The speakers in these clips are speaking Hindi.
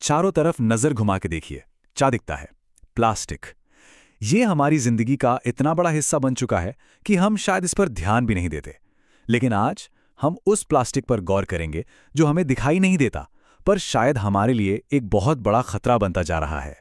चारों तरफ नजर घुमा के देखिए, क्या दिखता है? प्लास्टिक। ये हमारी जिंदगी का इतना बड़ा हिस्सा बन चुका है कि हम शायद इस पर ध्यान भी नहीं देते। लेकिन आज हम उस प्लास्टिक पर गौर करेंगे जो हमें दिखाई नहीं देता, पर शायद हमारे लिए एक बहुत बड़ा खतरा बनता जा रहा है।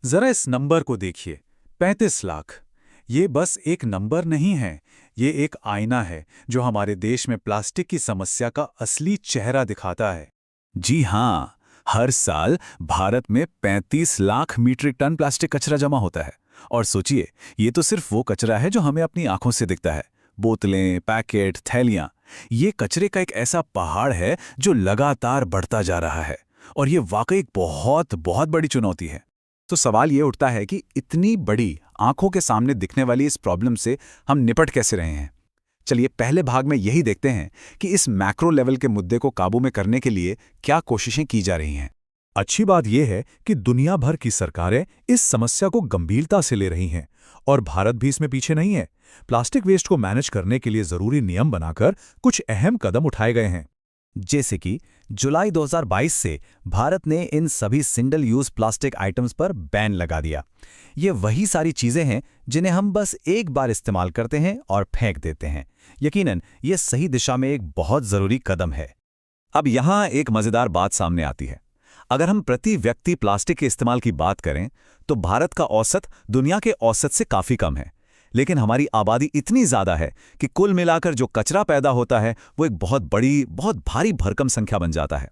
जरा इस नंबर को देखिए, 35 लाख। ये बस एक नंबर नहीं है, ये एक आईना है जो हमारे देश में प्लास्टिक की समस्या का असली चेहरा दिखाता है। जी हाँ, हर साल भारत में 35 लाख मीट्रिक टन प्लास्टिक कचरा जमा होता है। और सोचिए, ये तो सिर्फ वो कचरा है जो हमें अपनी आंखों से दिखता है। बोतलें, पैकेट, थैलियां, ये कचरे का एक ऐसा पहाड़ है जो लगातार बढ़ता जा रहा है। और ये वाकई एक बहुत बहुत बड़ी चुनौती है। तो सवाल ये उठता है कि इतनी बड़ी, आंखों के सामने दिखने वाली इस प्रॉब्लम से हम निपट कैसे रहे हैं। चलिए पहले भाग में यही देखते हैं कि इस मैक्रो लेवल के मुद्दे को काबू में करने के लिए क्या कोशिशें की जा रही हैं। अच्छी बात यह है कि दुनिया भर की सरकारें इस समस्या को गंभीरता से ले रही हैं और भारत भी इसमें पीछे नहीं है। प्लास्टिक वेस्ट को मैनेज करने के लिए जरूरी नियम बनाकर कुछ अहम कदम उठाए गए हैं। जैसे कि जुलाई 2022 से भारत ने इन सभी सिंगल यूज प्लास्टिक आइटम्स पर बैन लगा दिया। ये वही सारी चीजें हैं जिन्हें हम बस एक बार इस्तेमाल करते हैं और फेंक देते हैं। यकीनन ये सही दिशा में एक बहुत जरूरी कदम है। अब यहाँ एक मजेदार बात सामने आती है। अगर हम प्रति व्यक्ति प्लास्टिक के इस्तेमाल की बात करें तो भारत का औसत दुनिया के औसत से काफी कम है। लेकिन हमारी आबादी इतनी ज्यादा है कि कुल मिलाकर जो कचरा पैदा होता है वो एक बहुत बड़ी, बहुत भारी भरकम संख्या बन जाता है।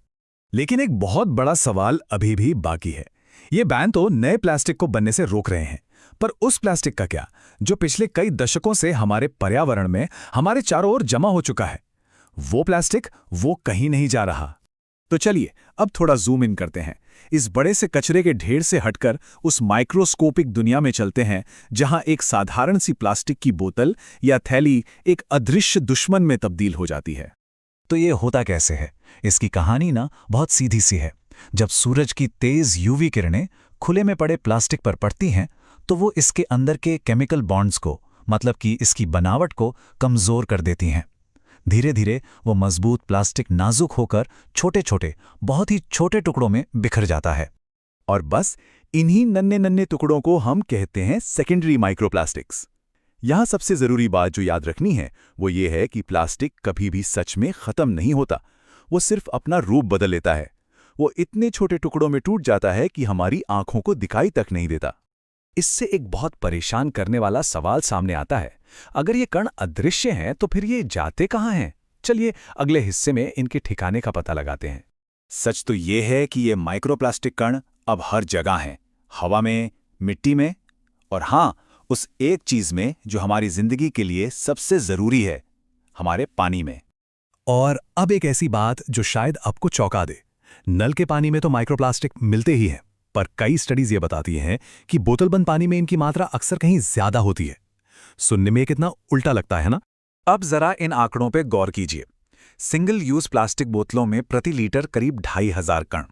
लेकिन एक बहुत बड़ा सवाल अभी भी बाकी है। ये बैन तो नए प्लास्टिक को बनने से रोक रहे हैं, पर उस प्लास्टिक का क्या जो पिछले कई दशकों से हमारे पर्यावरण में, हमारे चारों ओर जमा हो चुका है? वो प्लास्टिक वो कहीं नहीं जा रहा। तो चलिए अब थोड़ा जूम इन करते हैं। इस बड़े से कचरे के ढेर से हटकर उस माइक्रोस्कोपिक दुनिया में चलते हैं जहां एक साधारण सी प्लास्टिक की बोतल या थैली एक अदृश्य दुश्मन में तब्दील हो जाती है। तो ये होता कैसे है? इसकी कहानी ना बहुत सीधी सी है। जब सूरज की तेज यूवी किरणें खुले में पड़े प्लास्टिक पर पड़ती हैं तो वो इसके अंदर के केमिकल बॉन्ड्स को, मतलब कि इसकी बनावट को कमजोर कर देती हैं। धीरे धीरे वो मजबूत प्लास्टिक नाजुक होकर छोटे छोटे, बहुत ही छोटे टुकड़ों में बिखर जाता है। और बस इन्हीं नन्हे नन्हे टुकड़ों को हम कहते हैं सेकेंडरी माइक्रोप्लास्टिक्स। यहां सबसे जरूरी बात जो याद रखनी है वो ये है कि प्लास्टिक कभी भी सच में खत्म नहीं होता। वो सिर्फ अपना रूप बदल लेता है। वो इतने छोटे टुकड़ों में टूट जाता है कि हमारी आंखों को दिखाई तक नहीं देता। इससे एक बहुत परेशान करने वाला सवाल सामने आता है। अगर ये कण अदृश्य हैं तो फिर ये जाते कहाँ हैं? चलिए अगले हिस्से में इनके ठिकाने का पता लगाते हैं। सच तो ये है कि ये माइक्रोप्लास्टिक कण अब हर जगह हैं, हवा में, मिट्टी में, और हाँ, उस एक चीज में जो हमारी जिंदगी के लिए सबसे जरूरी है, हमारे पानी में। और अब एक ऐसी बात जो शायद आपको चौंका दे। नल के पानी में तो माइक्रोप्लास्टिक मिलते ही हैं, पर कई स्टडीज ये बताती हैं कि बोतलबंद पानी में इनकी मात्रा अक्सर कहीं ज्यादा होती है। सुनने में कितना उल्टा लगता है ना? अब जरा इन आंकड़ों पे गौर कीजिए। सिंगल यूज प्लास्टिक बोतलों में प्रति लीटर करीब 2500 कण।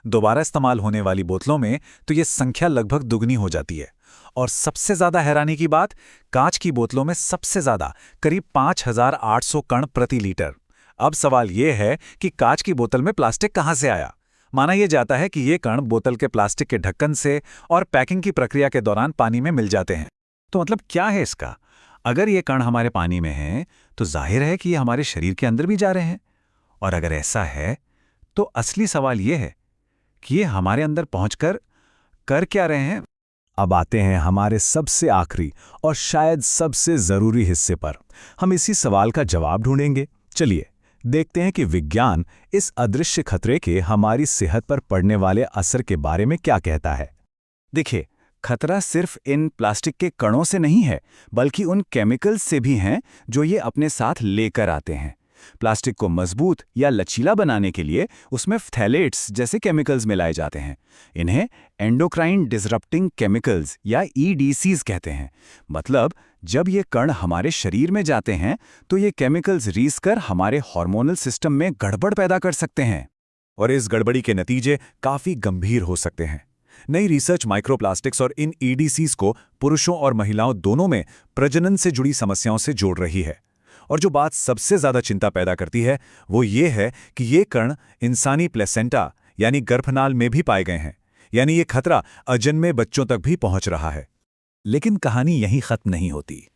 दोबारा इस्तेमाल होने वाली बोतलों में तो ये संख्या लगभग दुगनी हो जाती है। और सबसे ज्यादा हैरानी की बात, कांच की बोतलों में सबसे ज्यादा करीब 5800 कण प्रति लीटर। अब सवाल यह है कि कांच की बोतल में प्लास्टिक कहां से आया? माना यह जाता है कि ये कण बोतल के प्लास्टिक के ढक्कन से और पैकिंग की प्रक्रिया के दौरान पानी में मिल जाते हैं। तो मतलब क्या है इसका? अगर ये कण हमारे पानी में हैं तो जाहिर है कि ये हमारे शरीर के अंदर भी जा रहे हैं। और अगर ऐसा है तो असली सवाल ये है कि ये हमारे अंदर पहुंचकर कर क्या रहे हैं? अब आते हैं हमारे सबसे आखिरी और शायद सबसे जरूरी हिस्से पर। हम इसी सवाल का जवाब ढूंढेंगे। चलिए देखते हैं कि विज्ञान इस अदृश्य खतरे के हमारी सेहत पर पड़ने वाले असर के बारे में क्या कहता है। देखिए, खतरा सिर्फ इन प्लास्टिक के कणों से नहीं है, बल्कि उन केमिकल्स से भी हैं जो ये अपने साथ लेकर आते हैं। प्लास्टिक को मजबूत या लचीला बनाने के लिए उसमें फ्थैलेट्स जैसे केमिकल्स मिलाए जाते हैं। इन्हें एंडोक्राइन डिसरप्टिंग केमिकल्स या EDCs कहते हैं। मतलब जब ये कण हमारे शरीर में जाते हैं तो ये केमिकल्स रीस कर हमारे हार्मोनल सिस्टम में गड़बड़ पैदा कर सकते हैं। और इस गड़बड़ी के नतीजे काफी गंभीर हो सकते हैं। नई रिसर्च माइक्रोप्लास्टिक्स और इन EDCs को पुरुषों और महिलाओं दोनों में प्रजनन से जुड़ी समस्याओं से जोड़ रही है। और जो बात सबसे ज्यादा चिंता पैदा करती है वो ये है कि ये कण इंसानी प्लेसेंटा यानी गर्भनाल में भी पाए गए हैं। यानी ये खतरा अजन्मे बच्चों तक भी पहुंच रहा है। लेकिन कहानी यहीं खत्म नहीं होती।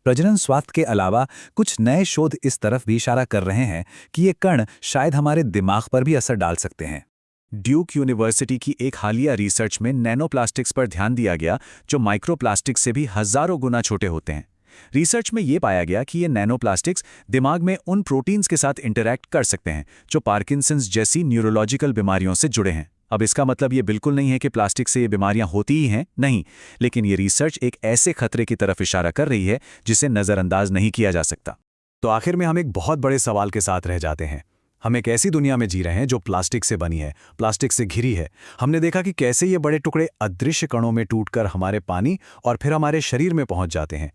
प्रजनन स्वास्थ्य के अलावा कुछ नए शोध इस तरफ भी इशारा कर रहे हैं कि ये कण शायद हमारे दिमाग पर भी असर डाल सकते हैं। ड्यूक यूनिवर्सिटी की एक हालिया रिसर्च में नैनोप्लास्टिक्स पर ध्यान दिया गया, जो माइक्रोप्लास्टिक्स से भी हजारों गुना छोटे होते हैं। रिसर्च में ये पाया गया कि ये नैनोप्लास्टिक्स दिमाग में उन प्रोटीन्स के साथ इंटरैक्ट कर सकते हैं जो पार्किंसंस जैसी न्यूरोलॉजिकल बीमारियों से जुड़े हैं। अब इसका मतलब ये बिल्कुल नहीं है कि प्लास्टिक से ये बीमारियां होती ही हैं, नहीं, लेकिन ये रिसर्च एक ऐसे खतरे की तरफ इशारा कर रही है जिसे नज़रअंदाज नहीं किया जा सकता। तो आखिर में हम एक बहुत बड़े सवाल के साथ रह जाते हैं। हम एक ऐसी दुनिया में जी रहे हैं जो प्लास्टिक से बनी है, प्लास्टिक से घिरी है। हमने देखा कि कैसे ये बड़े टुकड़े अदृश्य कणों में टूटकर हमारे पानी और फिर हमारे शरीर में पहुंच जाते हैं।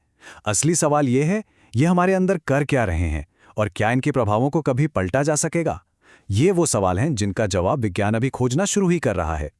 असली सवाल ये है, ये हमारे अंदर कर क्या रहे हैं और क्या इनके प्रभावों को कभी पलटा जा सकेगा? ये वो सवाल हैं जिनका जवाब विज्ञान अभी खोजना शुरू ही कर रहा है।